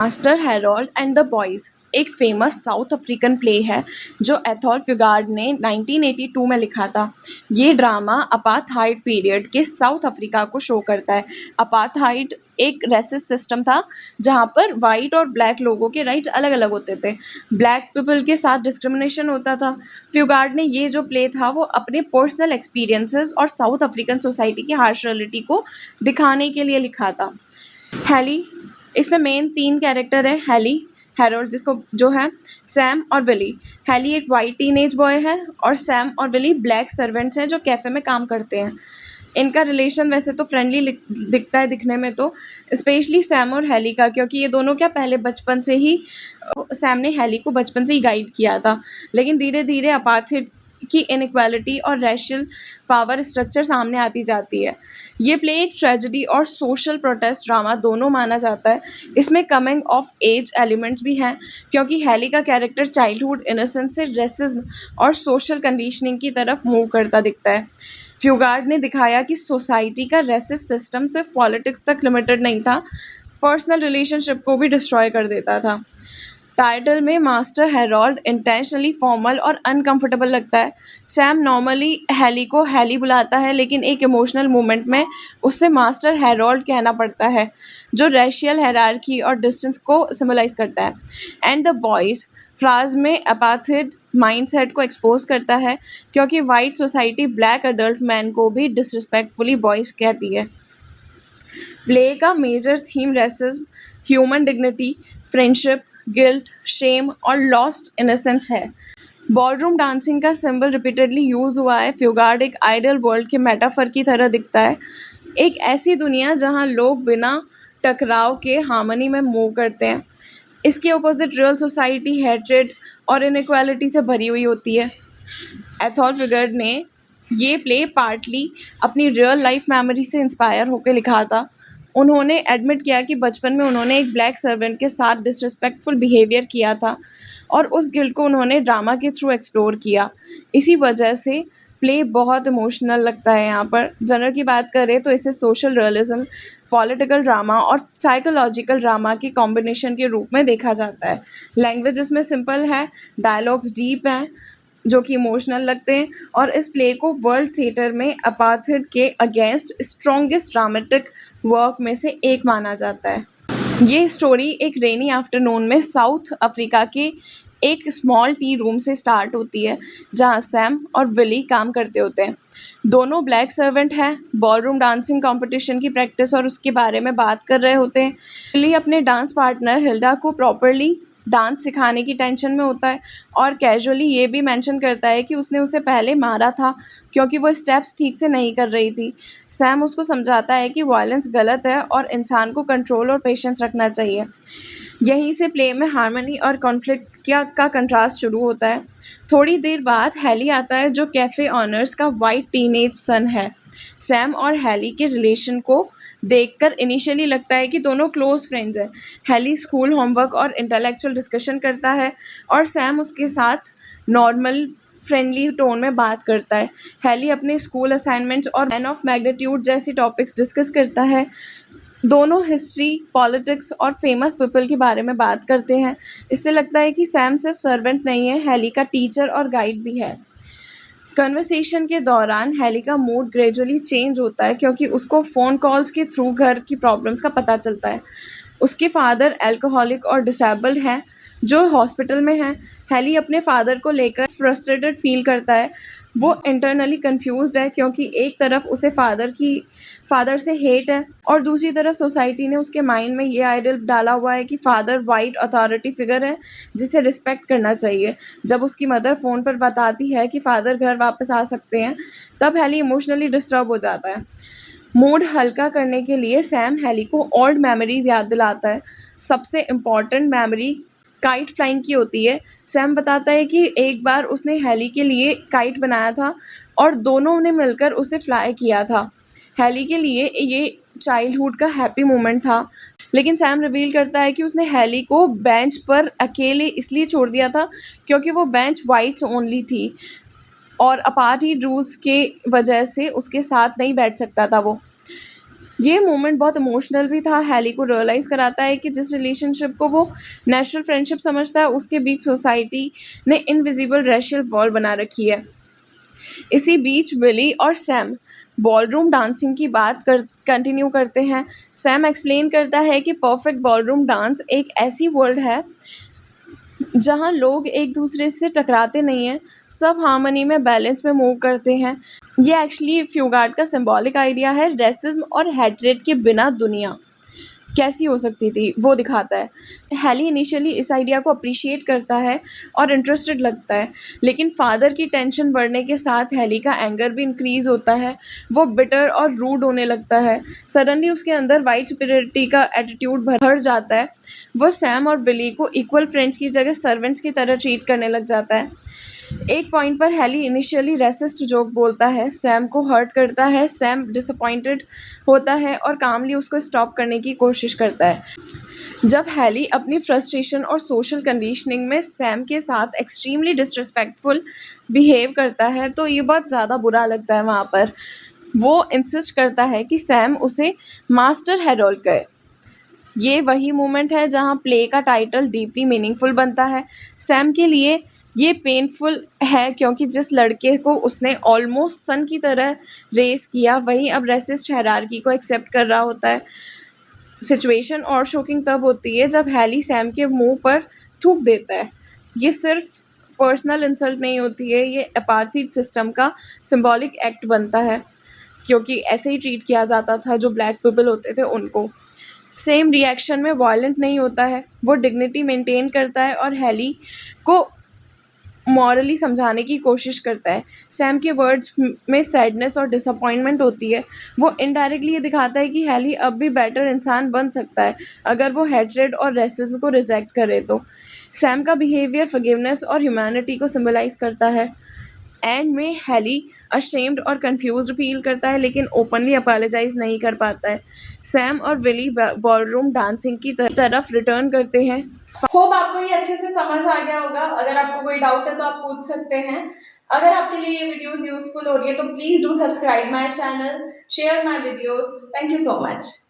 Master Harold and the boys एक famous south African play है जो एथोल फ्यूगार्ड ने 1982 में लिखा था। ये ड्रामा अपार्थाइड पीरियड के साउथ अफ्रीका को शो करता है। अपार्थाइड एक रेसिस्ट सिस्टम था जहाँ पर वाइट और ब्लैक लोगों के राइट्स अलग अलग होते थे। ब्लैक पीपल के साथ डिस्क्रिमिनेशन होता था। फ्यूगार्ड ने ये जो प्ले था वो अपने पर्सनल एक्सपीरियंसेस और साउथ अफ्रीकन सोसाइटी की हार्श रियलिटी को दिखाने के लिए लिखा था। हैली, इसमें मेन 3 कैरेक्टर है। हैली, हैरोल्ड जिसको जो है, सैम और विली। हैली एक वाइट टीनेज बॉय है और सैम और विली ब्लैक सर्वेंट्स हैं जो कैफ़े में काम करते हैं। इनका रिलेशन वैसे तो फ्रेंडली दिखता है दिखने में तो, स्पेशली सैम और हैली का, क्योंकि ये दोनों क्या पहले बचपन से ही सैम ने हैली को बचपन से ही गाइड किया था। लेकिन धीरे धीरे अपार्थाइड की इनइक्वालिटी और रेशियल पावर स्ट्रक्चर सामने आती जाती है। ये प्ले एक ट्रेजेडी और सोशल प्रोटेस्ट ड्रामा दोनों माना जाता है। इसमें कमिंग ऑफ एज एलिमेंट्स भी हैं क्योंकि हैली का कैरेक्टर चाइल्डहुड इनोसेंस से रेसिज्म और सोशल कंडीशनिंग की तरफ मूव करता दिखता है। फ्यूगार्ड ने दिखाया कि सोसाइटी का रेसिस्ट सिस्टम सिर्फ पॉलिटिक्स तक लिमिटेड नहीं था, पर्सनल रिलेशनशिप को भी डिस्ट्रॉय कर देता था। टाइटल में मास्टर हैरोल्ड इंटेंशनली फॉर्मल और अनकंफर्टेबल लगता है। सैम नॉर्मली हैली को हैली बुलाता है लेकिन एक इमोशनल मोमेंट में उससे मास्टर हैरोल्ड कहना पड़ता है, जो रेशियल हायरार्की और डिस्टेंस को सिंबलाइज करता है। एंड द बॉयज़ फ्राज में अपार्थाइड माइंडसेट को एक्सपोज करता है क्योंकि white society black adult man को भी डिसरिस्पेक्टफुली बॉयज़ कहती है। प्ले का major theme racism, human dignity, friendship, guilt, shame और लॉस्ट इनोसेंस है। बॉलरूम डांसिंग का सिंबल रिपीटेडली यूज हुआ है। फ्यूगार्ड एक आइडियल वर्ल्ड के मेटाफर की तरह दिखता है, एक ऐसी दुनिया जहां लोग बिना टकराव के हार्मनी में मूव करते हैं। इसके अपोजिट रियल सोसाइटी हेट्रेड और इनइक्वालिटी से भरी हुई होती है। एथोल फ्यूगार्ड ने ये प्ले पार्टली अपनी रियल लाइफ मेमोरी से इंस्पायर होकर लिखा था। उन्होंने एडमिट किया कि बचपन में उन्होंने एक ब्लैक सर्वेंट के साथ डिसरिस्पेक्टफुल बिहेवियर किया था और उस गिल्ट को उन्होंने ड्रामा के थ्रू एक्सप्लोर किया। इसी वजह से प्ले बहुत इमोशनल लगता है। यहाँ पर जनर की बात करें तो इसे सोशल रियलिज्म, पॉलिटिकल ड्रामा और साइकोलॉजिकल ड्रामा के कॉम्बिनेशन के रूप में देखा जाता है। लैंग्वेज इसमें सिंपल है, डायलॉग्स डीप हैं जो कि इमोशनल लगते हैं और इस प्ले को वर्ल्ड थिएटर में अपार्थाइड के अगेंस्ट स्ट्रॉन्गेस्ट ड्रामेटिक वर्क में से एक माना जाता है। ये स्टोरी एक रेनी आफ्टरनून में साउथ अफ्रीका के एक स्मॉल टी रूम से स्टार्ट होती है जहाँ सैम और विली काम करते होते हैं। दोनों ब्लैक सर्वेंट हैं, बॉलरूम डांसिंग कंपटीशन की प्रैक्टिस और उसके बारे में बात कर रहे होते हैं। विली अपने डांस पार्टनर हिल्डा को प्रॉपरली डांस सिखाने की टेंशन में होता है और कैजुअली ये भी मेंशन करता है कि उसने उसे पहले मारा था क्योंकि वो स्टेप्स ठीक से नहीं कर रही थी। सैम उसको समझाता है कि वायलेंस गलत है और इंसान को कंट्रोल और पेशेंस रखना चाहिए। यहीं से प्ले में हार्मनी और कॉन्फ्लिक्ट का कंट्रास्ट शुरू होता है। थोड़ी देर बाद हैली आता है जो कैफ़े ऑनर्स का वाइट टीनेज सन है। सैम और हैली के रिलेशन को देखकर इनिशियली लगता है कि दोनों क्लोज फ्रेंड्स हैं। हैली स्कूल होमवर्क और इंटेलेक्चुअल डिस्कशन करता है और सैम उसके साथ नॉर्मल फ्रेंडली टोन में बात करता है। हैली अपने स्कूल असाइनमेंट्स और मैन ऑफ मैग्नीट्यूड जैसी टॉपिक्स डिस्कस करता है। दोनों हिस्ट्री, पॉलिटिक्स और फेमस पीपल के बारे में बात करते हैं। इससे लगता है कि सैम सिर्फ सर्वेंट नहीं है, हैली का टीचर और गाइड भी है। कन्वर्सेशन के दौरान हैली का मूड ग्रेजुअली चेंज होता है क्योंकि उसको फ़ोन कॉल्स के थ्रू घर की प्रॉब्लम्स का पता चलता है। उसके फादर अल्कोहलिक और डिसेबल्ड हैं जो हॉस्पिटल में हैं। हैली अपने फादर को लेकर फ्रस्ट्रेटेड फील करता है। वो इंटरनली कंफ्यूज्ड है क्योंकि एक तरफ उसे फादर से हेट है और दूसरी तरफ सोसाइटी ने उसके माइंड में ये आइडियल डाला हुआ है कि फादर वाइट अथॉरिटी फिगर है जिसे रिस्पेक्ट करना चाहिए। जब उसकी मदर फ़ोन पर बताती है कि फादर घर वापस आ सकते हैं तब हैली इमोशनली डिस्टर्ब हो जाता है। मूड हल्का करने के लिए सैम हैली को ओल्ड मेमोरीज याद दिलाता है। सबसे इम्पॉर्टेंट मेमोरी काइट फ्लाइंग की होती है। सैम बताता है कि एक बार उसने हैली के लिए काइट बनाया था और दोनों ने मिलकर उसे फ्लाई किया था। हैली के लिए ये चाइल्डहुड का हैप्पी मोमेंट था, लेकिन सैम रिवील करता है कि उसने हैली को बेंच पर अकेले इसलिए छोड़ दिया था क्योंकि वो बेंच वाइट्स ओनली थी और अपार्थाइड रूल्स के वजह से उसके साथ नहीं बैठ सकता था वो। ये मोमेंट बहुत इमोशनल भी था। हैली को रियलाइज़ कराता है कि जिस रिलेशनशिप को वो नेचुरल फ्रेंडशिप समझता है, उसके बीच सोसाइटी ने इनविजिबल रेशियल वॉल बना रखी है। इसी बीच विली और सैम बॉलरूम डांसिंग की बात कर कंटिन्यू करते हैं। सैम एक्सप्लेन करता है कि परफेक्ट बॉलरूम डांस एक ऐसी वर्ल्ड है जहाँ लोग एक दूसरे से टकराते नहीं हैं, सब हार्मनी में बैलेंस में मूव करते हैं। ये एक्चुअली फ्यूगार्ड का सिंबॉलिक आइडिया है। रेसिज्म और हेट्रेड के बिना दुनिया कैसी हो सकती थी वो दिखाता है। हैली इनिशियली इस आइडिया को अप्रिशिएट करता है और इंटरेस्टेड लगता है, लेकिन फादर की टेंशन बढ़ने के साथ हैली का एंगर भी इंक्रीज होता है। वो बिटर और रूड होने लगता है। सडनली उसके अंदर वाइट सुपीरियरिटी का एटीट्यूड भर जाता है। वो सैम और विली को इक्वल फ्रेंड्स की जगह सर्वेंट्स की तरह ट्रीट करने लग जाता है। एक पॉइंट पर हैली इनिशियली रेसिस्ट जोक बोलता है, सैम को हर्ट करता है। सैम डिसअपॉइंटेड होता है और कामली उसको स्टॉप करने की कोशिश करता है। जब हैली अपनी फ्रस्ट्रेशन और सोशल कंडीशनिंग में सैम के साथ एक्सट्रीमली डिसरिस्पेक्टफुल बिहेव करता है, तो ये बहुत ज़्यादा बुरा लगता है। वहाँ पर वो इंसिस्ट करता है कि सैम उसे मास्टर हेरोल्ड कहे। ये वही मोमेंट है जहाँ प्ले का टाइटल डीपली मीनिंगफुल बनता है। सैम के लिए ये पेनफुल है क्योंकि जिस लड़के को उसने ऑलमोस्ट सन की तरह रेस किया, वही अब रेसिस्ट हायरार्की को एक्सेप्ट कर रहा होता है। सिचुएशन और शॉकिंग तब होती है जब हैली सैम के मुंह पर थूक देता है। ये सिर्फ पर्सनल इंसल्ट नहीं होती है, ये अपार्थाइड सिस्टम का सिंबॉलिक एक्ट बनता है, क्योंकि ऐसे ही ट्रीट किया जाता था जो ब्लैक पीपल होते थे उनको। सेम रिएक्शन में वायलेंट नहीं होता है, वो डिग्निटी मेंटेन करता है और हैली को मॉरली समझाने की कोशिश करता है। सैम के वर्ड्स में सैडनेस और डिसअपॉइंटमेंट होती है। वो इनडायरेक्टली ये दिखाता है कि हैली अब भी बेटर इंसान बन सकता है अगर वो हेट्रेड और रेसिज्म को रिजेक्ट करे तो। सैम का बिहेवियर फॉरगिवनेस और ह्यूमैनिटी को सिंबलाइज करता है। एंड में हैली अशेम्ड और कंफ्यूज्ड फील करता है, लेकिन ओपनली अपोलोजाइज नहीं कर पाता है। सैम और विली बॉलरूम डांसिंग की तरफ रिटर्न करते हैं। होप आपको ये अच्छे से समझ आ गया होगा। अगर आपको कोई डाउट है तो आप पूछ सकते हैं। अगर आपके लिए ये वीडियोस यूजफुल हो रही है तो please do subscribe my channel, share my videos. Thank you so much.